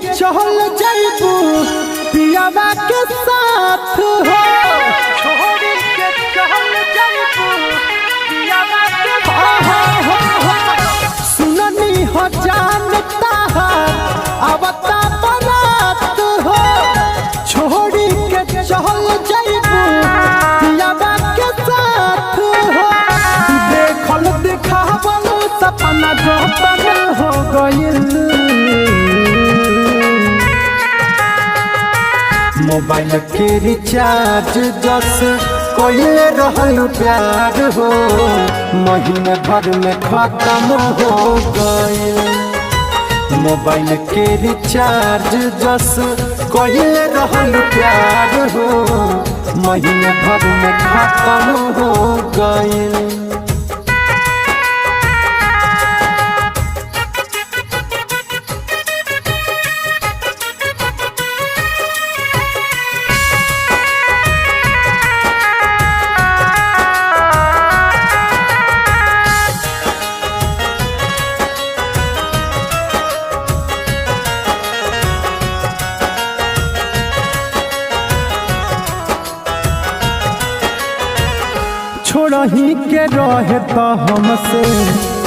चहल जाइबू पियावा के साथ हो छोड़ी के चहल जाइबू पियावा के सुननी हो जानता आवता बरात हो छोड़ी के चहल जाइबू पियावा के साथ हो देखल दिखावल सपना जपन हो गइल मोबाइल के रिचार्ज जस कोइले रहल प्यार हो महीने भर में खत्म हो गइल मोबाइल के रिचार्ज जस कोइले रहल प्यार हो महीने भर में खत्म हो गइल छोड़ही के रहे तो हमसे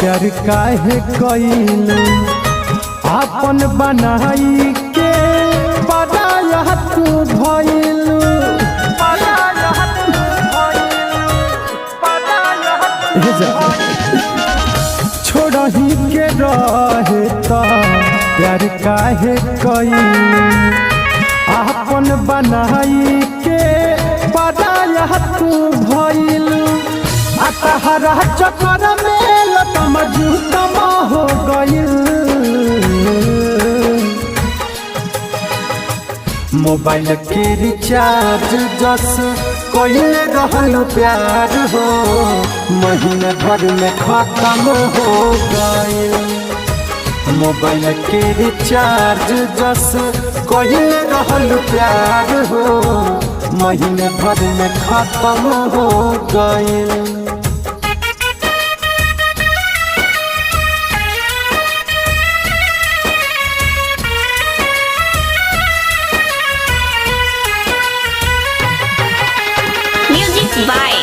प्यार काहे कइलू आपन बनाई के पराया तू भइलू छोड़ही के रहे तो प्यार काहे कइलू आपन बनाई के पराया तू भइलू अतहरा चक्कर में लतम जूतम हो गइल मोबाइल के रिचार्ज जस कोइले रहल प्यार हो महीने भर में खत्म हो गइल मोबाइल के रिचार्ज जस कोइले रहल प्यार हो महीने भर में खत्म हो गइल म्यूजिक बाय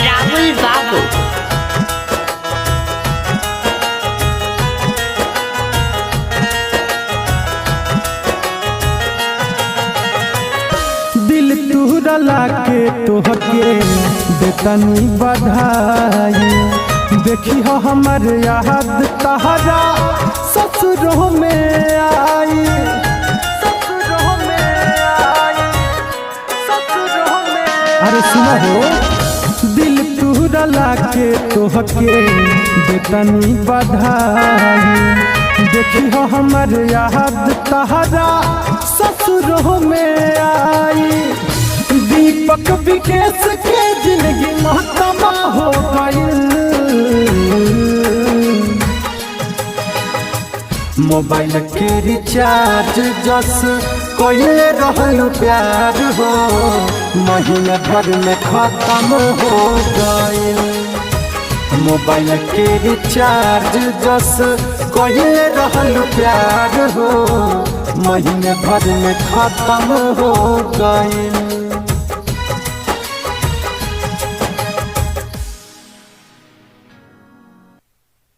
राहुल बाबू। दिल तुहरा के तोहके बेतनी बधाई देखी हो हमर याद तहरा ससुरों में आई अरे सुना हो दिल तुहरा के तोहके बेतनी बधाई देखी हो हमर याद तहरा ससुरों में आई दीपक विकेश के जिंदगी महत्मा हो गइल मोबाइल के रिचार्ज जस कोइले रहल प्यार हो महीने भर में खत्म हो गइल मोबाइल के रिचार्ज जस कोइले रहल प्यार हो महीने भर में खत्म हो गइल।